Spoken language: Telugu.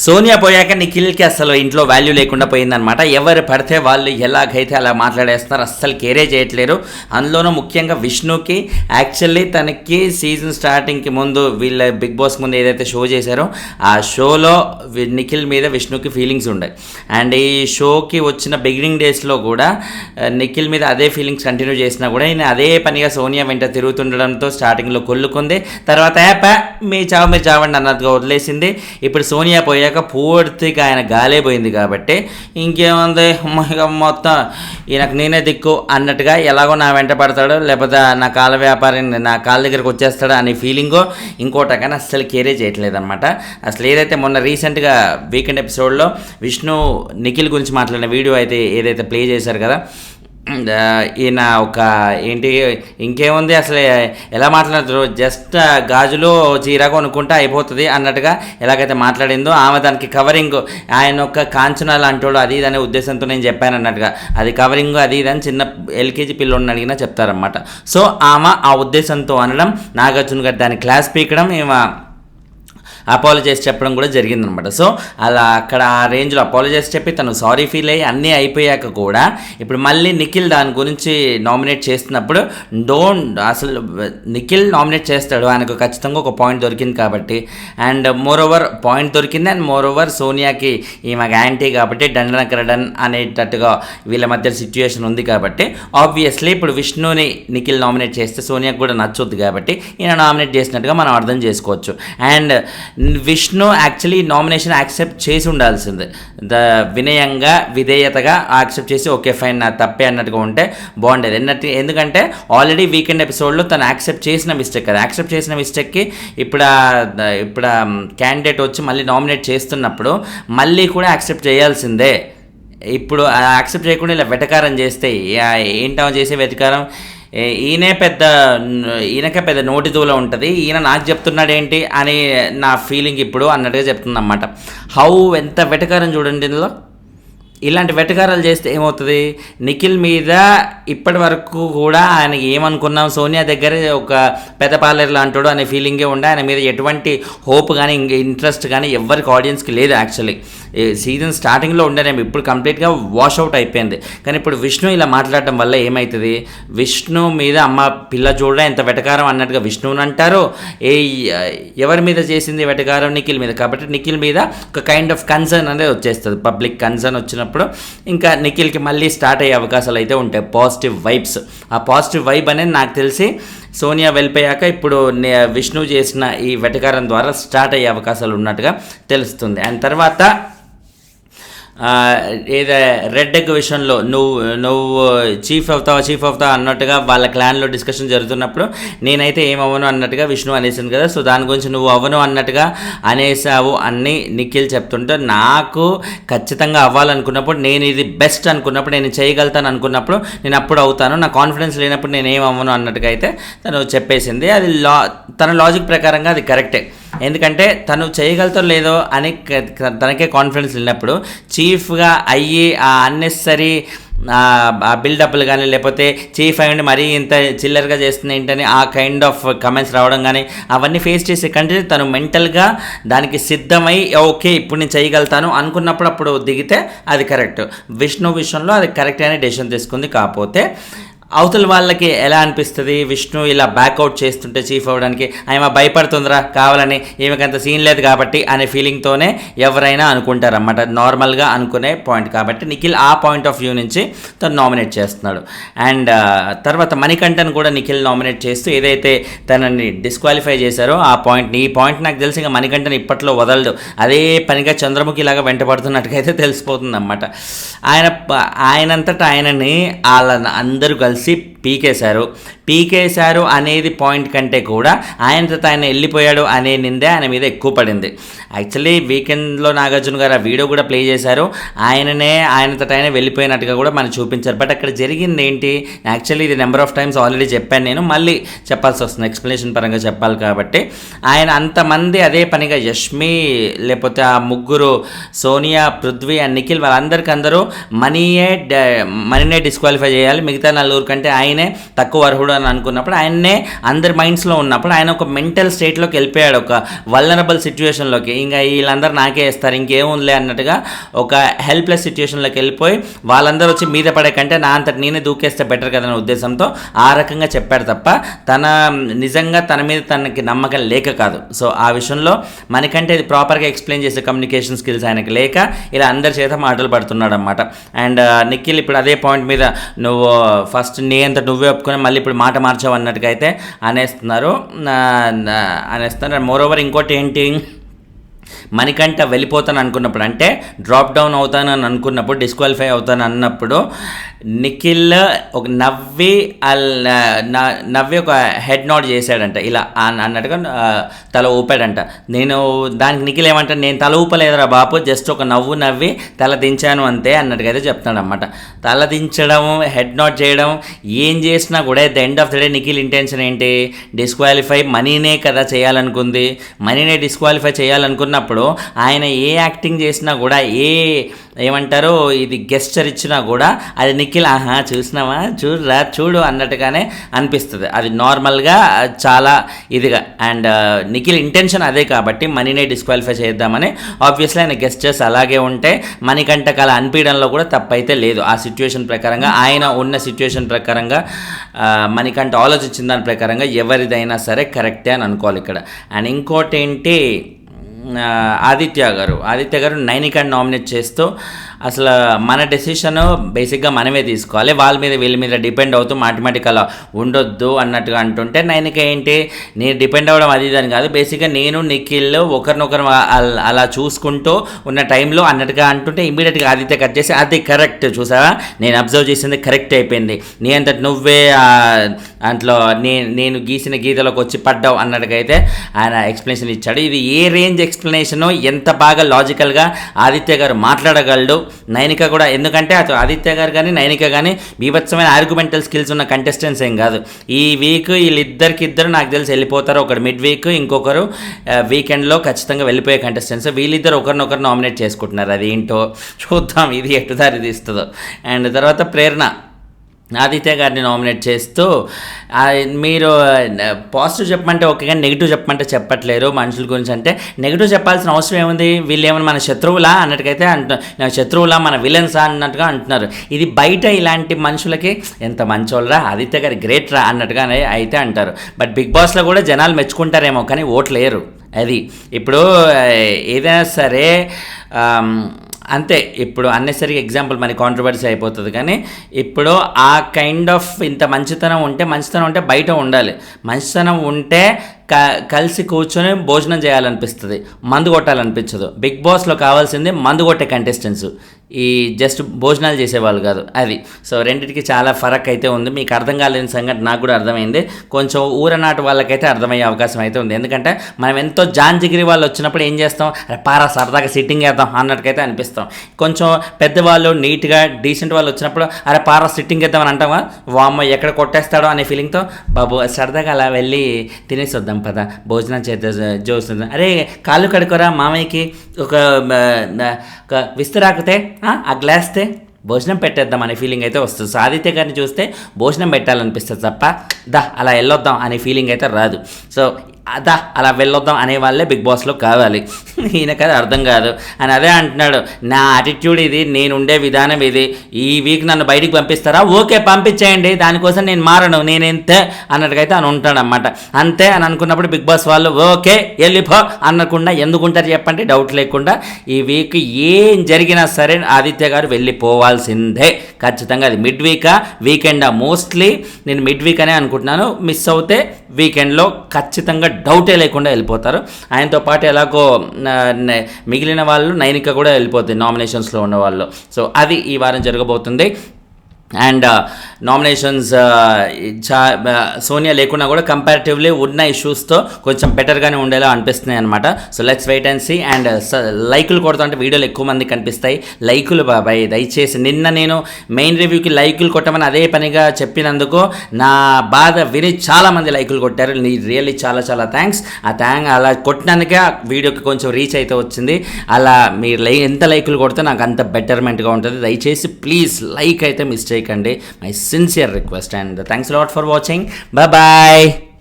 సోనియా పోయాక నిఖిల్కి అసలు ఇంట్లో వాల్యూ లేకుండా పోయిందనమాట. ఎవరు పడితే వాళ్ళు ఎలాగైతే అలా మాట్లాడేస్తున్నారు, అస్సలు కేరే చేయట్లేరు. అందులోనూ ముఖ్యంగా విష్ణుకి యాక్చువల్లీ తనకి సీజన్ స్టార్టింగ్కి ముందు వీళ్ళ బిగ్ బాస్ ముందు ఏదైతే షో చేశారో ఆ షోలో నిఖిల్ మీద విష్ణుకి ఫీలింగ్స్ ఉన్నాయి. అండ్ ఈ షోకి వచ్చిన బిగినింగ్ డేస్లో కూడా నిఖిల్ మీద అదే ఫీలింగ్స్ కంటిన్యూ చేసినా కూడా ఈయన అదే పనిగా సోనియా వెంట తిరుగుతుండడంతో స్టార్టింగ్లో కొల్లుకుంది. తర్వాత మీరు చావండి అన్నట్టుగా వదిలేసింది. ఇప్పుడు సోనియా పోయాక పూర్తిగా ఆయన గాలైపోయింది కాబట్టి ఇంకేముంది మొత్తం ఈయనకు నేనే దిక్కు అన్నట్టుగా ఎలాగో నా వెంట పడతాడు, లేకపోతే నా కాళ్ళ వ్యాపారం నా కాళ్ళ దగ్గరకు వచ్చేస్తాడు అనే ఫీలింగో ఇంకోట కానీ అస్సలు కేరే చేయట్లేదు అనమాట. అసలు ఏదైతే మొన్న రీసెంట్గా వీకెండ్ ఎపిసోడ్లో విష్ణు నిఖిల్ గురించి మాట్లాడిన వీడియో అయితే ఏదైతే ప్లే చేశారు కదా, ఈయన ఒక ఏంటి ఇంకేముంది అసలు ఎలా మాట్లాడుతారు, జస్ట్ గాజులు చీర కొనుక్కుంటే అయిపోతుంది అన్నట్టుగా ఎలాగైతే మాట్లాడిందో ఆమె దానికి కవరింగ్ ఆయన ఒక కాంచనా లాంటోడు అది ఇది అనే ఉద్దేశంతో నేను చెప్పాను అన్నట్టుగా అది కవరింగ్ అది ఇది అని చిన్న ఎల్కేజీ పిల్లోడిని అడిగినా చెప్తారనమాట. సో ఆమె ఆ ఉద్దేశంతో అనడం, నాగార్జున గారు దాన్ని క్లాస్ పీకడం, ఈమె అపాలజైజ్ చెప్పడం కూడా జరిగిందనమాట. సో అలా అక్కడ ఆ రేంజ్లో అపాలజైజ్ చెప్పి తను సారీ ఫీల్ అయ్యి అన్నీ అయిపోయాక కూడా ఇప్పుడు మళ్ళీ నిఖిల్ దాని గురించి నామినేట్ చేస్తున్నప్పుడు అసలు నిఖిల్ నామినేట్ చేస్తాడు, ఆయనకు ఖచ్చితంగా ఒక పాయింట్ దొరికింది కాబట్టి. అండ్ మోర్ ఓవర్ పాయింట్ దొరికింది. అండ్ మోర్ ఓవర్ సోనియాకి ఈమె యాంటీ కాబట్టి డండనకరడన్ అనేటట్టుగా వీళ్ళ మధ్య సిచ్యుయేషన్ ఉంది కాబట్టి ఆబ్వియస్లీ ఇప్పుడు విష్ణుని నిఖిల్ నామినేట్ చేస్తే సోనియాకి కూడా నచ్చొద్దు కాబట్టి ఈయన నామినేట్ చేసినట్టుగా మనం అర్థం చేసుకోవచ్చు. And Vishnu actually nomination accept చేసి ఉండాల్సిందే, వినయంగా విధేయతగా యాక్సెప్ట్ చేసి ఓకే ఫైన్ నా తప్పే అన్నట్టుగా ఉంటే బాగుండేది. ఎందుకంటే ఆల్రెడీ వీకెండ్ ఎపిసోడ్లో తను యాక్సెప్ట్ చేసిన మిస్టేక్ కదా, యాక్సెప్ట్ చేసిన మిస్టేక్కి ఇప్పుడు క్యాండిడేట్ వచ్చి మళ్ళీ నామినేట్ చేస్తున్నప్పుడు మళ్ళీ కూడా యాక్సెప్ట్ చేయాల్సిందే. ఇప్పుడు యాక్సెప్ట్ చేయకుండా ఇలా వెటకారం చేస్తే ఏంటో చేసే వెటకారం, ఈయనకే పెద్ద నోటి దూల ఉంటుంది, ఈయన నాకు చెప్తున్నాడు ఏంటి అని నా ఫీలింగ్ ఇప్పుడు అన్నట్టుగా చెప్తుందన్నమాట. ఎంత వెటకారం చూడండి ఇందులో. ఇలాంటి వెటకారాలు చేస్తే ఏమవుతుంది, నిఖిల్ మీద ఇప్పటి వరకు కూడా ఆయనకి ఏమనుకున్నాం, సోనియా దగ్గర ఒక పెద్ద పార్లర్ లాంటాడు అనే ఫీలింగే ఉండే, ఆయన మీద ఎటువంటి హోప్ కానీ ఇంట్రెస్ట్ కానీ ఎవరికి ఆడియన్స్కి లేదు. యాక్చువల్లీ సీజన్ స్టార్టింగ్లో ఉండేనేమో, ఇప్పుడు కంప్లీట్గా వాష్ అవుట్ అయిపోయింది. కానీ ఇప్పుడు విష్ణు ఇలా మాట్లాడటం వల్ల ఏమవుతుంది, విష్ణు మీద అమ్మ పిల్ల చూడ ఎంత వెటకారం అన్నట్టుగా విష్ణుని అంటారు. ఎవరి మీద చేసింది వెటకారం, నిఖిల్ మీద. కాబట్టి నిఖిల్ మీద ఒక కైండ్ ఆఫ్ కన్సర్న్ అనేది వచ్చేస్తుంది. పబ్లిక్ కన్సర్న్ వచ్చినప్పుడు ఇంకా నిఖిల్కి మళ్ళీ స్టార్ట్ అయ్యే అవకాశాలు అయితే ఉంటాయి, పాజిటివ్ వైబ్స్. ఆ పాజిటివ్ వైబ్ అనేది నాకు తెలిసి సోనియా వెళ్ళిపోయాక ఇప్పుడు విష్ణు చేసిన ఈ వెటకారం ద్వారా స్టార్ట్ అయ్యే అవకాశాలు ఉన్నట్టుగా తెలుస్తుంది. అండ్ తర్వాత ఏదో రెడ్ ఎగ్ విషయంలో నువ్వు చీఫ్ అవుతావా అన్నట్టుగా వాళ్ళ క్లాన్లో డిస్కషన్ జరుగుతున్నప్పుడు నేనైతే ఏమవ్వను అన్నట్టుగా విష్ణు అనేసింది కదా, సో దాని గురించి నువ్వు అవ్వను అన్నట్టుగా అనేసావు అని నిఖిల్ చెప్తుంటే, నాకు ఖచ్చితంగా అవ్వాలనుకున్నప్పుడు, నేను ఇది బెస్ట్ అనుకున్నప్పుడు, నేను చేయగలుగుతాను అనుకున్నప్పుడు నేను అప్పుడు అవుతాను, నా కాన్ఫిడెన్స్ లేనప్పుడు నేను ఏమవ్వను అన్నట్టుగా అయితే తను చెప్పేసింది. అది తన లాజిక్ ప్రకారంగా అది కరెక్టే. ఎందుకంటే తను చేయగలుగుతారో లేదో అని తనకే కాన్ఫిడెన్స్ లేనప్పుడు చీఫ్గా అయ్యి ఆ అన్నెసరీ బిల్డప్లు కానీ, లేకపోతే చీఫ్ అయ్యండి మరీ ఇంత చిల్లర్గా చేస్తుంది ఏంటని ఆ కైండ్ ఆఫ్ కమెంట్స్ రావడం కానీ అవన్నీ ఫేస్ చేసే కంటే తను మెంటల్గా దానికి సిద్ధమై ఓకే ఇప్పుడు నేను చేయగలుగుతాను అనుకున్నప్పుడు అప్పుడు దిగితే అది కరెక్ట్. విష్ణు విషయంలో అది కరెక్ట్ అనే డెసిషన్ తీసుకుంది. కాకపోతే అవతల వాళ్ళకి ఎలా అనిపిస్తుంది, విష్ణు ఇలా బ్యాక్అవుట్ చేస్తుంటే చీఫ్ అవ్వడానికి ఆమె భయపడుతుందిరా కావాలని, ఈమెకంత సీన్ లేదు కాబట్టి అనే ఫీలింగ్తోనే ఎవరైనా అనుకుంటారన్నమాట, నార్మల్గా అనుకునే పాయింట్. కాబట్టి నిఖిల్ ఆ పాయింట్ ఆఫ్ వ్యూ నుంచి తను నామినేట్ చేస్తున్నాడు. అండ్ తర్వాత మణికంఠన్ కూడా నిఖిల్ నామినేట్ చేస్తూ ఏదైతే తనని డిస్క్వాలిఫై చేశారో ఆ పాయింట్ని, ఈ పాయింట్ నాకు తెలిసి ఇంకా మణికంఠన్ ఇప్పట్లో వదలడు, అదే పనిగా చంద్రముఖి లాగా వెంటబడుతున్నట్టుగా అయితే తెలిసిపోతుంది అన్నమాట. ఆయనంతటా ఆయనని అందరూ కలిసి పీకేశారు అనేది పాయింట్ కంటే కూడా ఆయనతో ఆయన వెళ్ళిపోయాడు అనే నిందే ఆయన మీద ఎక్కువ పడింది. యాక్చువల్లీ వీకెండ్లో నాగార్జున గారు ఆ వీడియో కూడా ప్లే చేశారు, ఆయనతో ఆయన వెళ్ళిపోయినట్టుగా కూడా మనం చూపించారు. బట్ అక్కడ జరిగింది ఏంటి, యాక్చువల్లీ ఇది నెంబర్ ఆఫ్ టైమ్స్ ఆల్రెడీ చెప్పాను, నేను మళ్ళీ చెప్పాల్సి వస్తుంది, ఎక్స్ప్లెనేషన్ పరంగా చెప్పాలి కాబట్టి. ఆయన అంతమంది అదే పనిగా యష్మి, లేకపోతే ఆ ముగ్గురు సోనియా, పృథ్వీ అండ్ నిఖిల్ వాళ్ళందరికీ అందరూ మనీనే డిస్క్వాలిఫై చేయాలి, మిగతా నలుగురు కంటే ఆయనే తక్కువ అర్హుడు అని అనుకున్నప్పుడు ఆయన్నే అందరి మైండ్స్లో ఉన్నప్పుడు ఆయన ఒక మెంటల్ స్టేట్లోకి వెళ్ళిపోయాడు, ఒక వల్నరబుల్ సిచ్యువేషన్లోకి. ఇంకా వీళ్ళందరూ నాకే వేస్తారు ఇంకేముందిలే అన్నట్టుగా ఒక హెల్ప్లెస్ సిచ్యువేషన్లోకి వెళ్ళిపోయి వాళ్ళందరూ వచ్చి మీద పడే కంటే నా అంతటి నేనే దూకేస్తే బెటర్ కదనే ఉద్దేశంతో ఆ రకంగా చెప్పాడు తప్ప తన నిజంగా తన మీద తనకి నమ్మకం లేక కాదు. సో ఆ విషయంలో మనకంటే ఇది ప్రాపర్గా ఎక్స్ప్లెయిన్ చేసే కమ్యూనికేషన్ స్కిల్స్ ఆయనకి లేక ఇలా అందరి చేత మాటలు పడుతున్నాడు అనమాట. అండ్ నిఖిల్ ఇప్పుడు అదే పాయింట్ మీద నువ్వు ఫస్ట్ నీ అంత నువ్వే ఒప్పుకొని మళ్ళీ ఇప్పుడు మాట మార్చావు అన్నట్టుగా అయితే అనేస్తున్నారు. మోరోవర్ ఇంకోటి ఏంటి, మణికంఠ వెళ్ళిపోతాను అనుకున్నప్పుడు అంటే డ్రాప్ డౌన్ అవుతాను అని అనుకున్నప్పుడు డిస్క్వాలిఫై అవుతాను అన్నప్పుడు నిఖిల్ ఒక నవ్వి ఒక హెడ్ నోట్ చేశాడంట ఇలా అన్నట్టుగా తల ఊపాడంట. నేను దానికి నిఖిల్ ఏమంటాడు, నేను తల ఊపలేదురా బాపు, జస్ట్ ఒక నవ్వు నవ్వి తల దించాను అంతే అన్నట్టుగా అయితే చెప్తాడు అనమాట. తల దించడం, హెడ్ నోట్ చేయడం ఏం చేసినా కూడా at the end of the day Nikhil intention ఏంటి, డిస్క్వాలిఫై మనీనే కదా చేయాలనుకుంది, మనీనే డిస్క్వాలిఫై చేయాలనుకున్నప్పుడు ఆయన ఏ యాక్టింగ్ చేసినా కూడా ఏమంటారు ఇది గెస్చర్ ఇచ్చినా కూడా అది నిఖిల్ ఆహా చూసినావా చూడు అన్నట్టుగానే అనిపిస్తుంది. అది నార్మల్గా చాలా ఇదిగా. అండ్ నిఖిల్ ఇంటెన్షన్ అదే కాబట్టి మనీనే డిస్క్వాలిఫై చేద్దామని ఆబ్వియస్లీ ఆయన గెస్చర్స్ అలాగే ఉంటే మణికంఠకి అలా అనిపించడంలో కూడా తప్పైతే లేదు. ఆ సిచ్యువేషన్ ప్రకారంగా ఆయన ఉన్న సిచ్యువేషన్ ప్రకారంగా మణికంఠ ఆలోచించిన దాని ప్రకారంగా ఎవరిదైనా సరే కరెక్టే అని అనుకోవాలి ఇక్కడ. అండ్ ఇంకోటి ఏంటి, ఆదిత్య గారు నైనికాని నామినేట్ చేస్తూ అసలు మన డెసిషన్ బేసిక్గా మనమే తీసుకోవాలి, వాళ్ళ మీద వీళ్ళ మీద డిపెండ్ అవుతూ మాటిమాటికి అలా ఉండొద్దు అన్నట్టుగా అంటుంటే నైనిక ఏంటి నేను డిపెండ్ అవ్వడం అది అని కాదు, బేసిక్గా నేను నిఖిల్ ఒకరినొకరు అలా చూసుకుంటూ ఉన్న టైంలో అన్నట్టుగా అంటుంటే ఇమీడియట్గా ఆదిత్య కట్ చేసి అది కరెక్ట్ చూసావా నేను అబ్జర్వ్ చేసింది కరెక్ట్ అయిపోయింది, నీ అంతటి నువ్వే దాంట్లో నేను గీసిన గీతలోకి వచ్చి పడ్డావు అన్నట్టుగా అయితే ఆయన ఎక్స్ప్లెనేషన్ ఇచ్చాడు. ఇది ఏ రేంజ్ ఎక్స్ప్లెనేషను, ఎంత బాగా లాజికల్గా ఆదిత్య గారు మాట్లాడగలడు. నైనిక కూడా, ఎందుకంటే అటు ఆదిత్య గారు కానీ నైనిక కానీ బీభత్సమైన ఆర్గ్యుమెంటల్ స్కిల్స్ ఉన్న కంటెస్టెంట్స్ ఏం కాదు. ఈ వీక్ వీళ్ళిద్దరికిద్దరు నాకు తెలిసి వెళ్ళిపోతారు, ఒకరు మిడ్ వీక్ ఇంకొకరు వీకెండ్లో ఖచ్చితంగా వెళ్ళిపోయే కంటెస్టెంట్స్. వీళ్ళిద్దరు ఒకరినొకరు నామినేట్ చేసుకుంటున్నారు, అది ఏంటో చూద్దాం ఇది ఎటుదారి తీస్తుందో. అండ్ తర్వాత ప్రేరణ ఆదిత్య గారిని నామినేట్ చేస్తూ మీరు పాజిటివ్ చెప్పమంటే ఓకే కానీ నెగిటివ్ చెప్పమంటే చెప్పట్లేరు మనుషుల గురించి. అంటే నెగిటివ్ చెప్పాల్సిన అవసరం ఏముంది, వీళ్ళు ఏమైనా మన శత్రువులా అన్నట్టుకైతే శత్రువులా మన విలన్సా అన్నట్టుగా అంటున్నారు. ఇది బయట ఇలాంటి మనుషులకి ఎంత మంచోళ్ళరా ఆదిత్య గారి గ్రేట్ రా అన్నట్టుగా అయితే అంటారు. బట్ బిగ్ బాస్లో కూడా జనాలు మెచ్చుకుంటారేమో కానీ ఓట్లేరు. అది ఇప్పుడు ఏదైనా సరే అంతే. ఇప్పుడు అన్నెసరీ ఎగ్జాంపుల్ మరి కాంట్రవర్సీ అయిపోతుంది కానీ ఇప్పుడు ఆ కైండ్ ఆఫ్ ఇంత మంచితనం ఉంటే బయట ఉండాలి. మంచితనం ఉంటే కలిసి కూర్చొని భోజనం చేయాలనిపిస్తుంది, మందు కొట్టాలనిపించదు. బిగ్ బాస్లో కావాల్సింది మందు కొట్టే కంటెస్టెంట్స్, ఈ జస్ట్ భోజనాలు చేసేవాళ్ళు కాదు. అది సో రెండింటికి చాలా ఫరక్ అయితే ఉంది. మీకు అర్థం కాలేని సంగతి నాకు కూడా అర్థమైంది, కొంచెం ఊరనాటి వాళ్ళకైతే అర్థమయ్యే అవకాశం అయితే ఉంది. ఎందుకంటే మనం ఎంతో జాంజిగిరి వాళ్ళు వచ్చినప్పుడు ఏం చేస్తాం, పారా సరదాగా సిట్టింగ్ వేద్దాం అన్నట్టుకైతే అనిపిస్తాం. కొంచెం పెద్దవాళ్ళు నీట్గా డీసెంట్ వాళ్ళు వచ్చినప్పుడు అరే పారా సిట్టింగ్ వేద్దామని అంటామా, వామ్మ ఎక్కడ కొట్టేస్తాడో అనే ఫీలింగ్తో బాబు సరదాగా అలా వెళ్ళి తినేసి వద్దాం పదా భోజనం చేద్దాం జోస్తుంది, అరే కాళ్ళు కడుకోరా మామయ్యకి ఒక విస్తరాకుతే ఆ గ్లాస్తే భోజనం పెట్టేద్దాం అనే ఫీలింగ్ అయితే వస్తుంది. సో ఆదిత్య గారిని చూస్తే భోజనం పెట్టాలనిపిస్తుంది తప్ప అలా వెళ్ళొద్దాం అనే ఫీలింగ్ అయితే రాదు. సో అలా వెళ్ళొద్దాం అనే వాళ్ళే బిగ్ బాస్లో కావాలి. ఈయనకి అది అర్థం కాదు అని అదే అంటున్నాడు, నా యాటిట్యూడ్ ఇది, నేను ఉండే విధానం ఇది, ఈ వీక్ నన్ను బయటికి పంపిస్తారా, ఓకే పంపించేయండి, దానికోసం నేను మారను, నేనెంతే అన్నట్టుకైతే అని ఉంటాడనమాట. అంతే అని అనుకున్నప్పుడు బిగ్ బాస్ వాళ్ళు ఓకే వెళ్ళిపో అనకుండా ఎందుకుంటారు చెప్పండి, డౌట్ లేకుండా. ఈ వీక్ ఏం జరిగినా సరే ఆదిత్య గారు వెళ్ళిపోవాల్సిందే ఖచ్చితంగా. అది మిడ్ వీకా వీకెండా, మోస్ట్లీ నేను మిడ్ వీక్ అనే అనుకుంటున్నాను, మిస్ అవుతే వీకెండ్లో ఖచ్చితంగా డౌటే లేకుండా వెళ్ళిపోతారు. ఆయనతో పాటు ఎలాగో మిగిలిన వాళ్ళు నైనిక కూడా వెళ్ళిపోతుంది నామినేషన్స్లో ఉన్న వాళ్ళు. సో అది ఈ వారం జరగబోతుంది. అండ్ నామినేషన్స్ సోనియా లేకున్నా కూడా కంపారిటివ్లీ ఉన్న ఇష్యూస్తో కొంచెం బెటర్గానే ఉండేలా అనిపిస్తున్నాయి అనమాట. So let's wait and see. And లైకులు కొడతా అంటే వీడియోలు ఎక్కువ మంది కనిపిస్తాయి, లైకులు బాబాయ్ దయచేసి. నిన్న నేను మెయిన్ రివ్యూకి లైకులు కొట్టమని అదే పనిగా చెప్పినందుకు నా బాధ విని చాలామంది లైకులు కొట్టారు, రియల్లీ చాలా చాలా థ్యాంక్స్. అలా కొట్టినందుకే ఆ వీడియోకి కొంచెం రీచ్ అయితే వచ్చింది. అలా మీరు ఎంత లైకులు కొడితే నాకు అంత బెటర్మెంట్గా ఉంటుంది. దయచేసి ప్లీజ్ లైక్ అయితే మిస్టేక్ చేయకండి, my sincere request. And thanks lot for watching. Bye.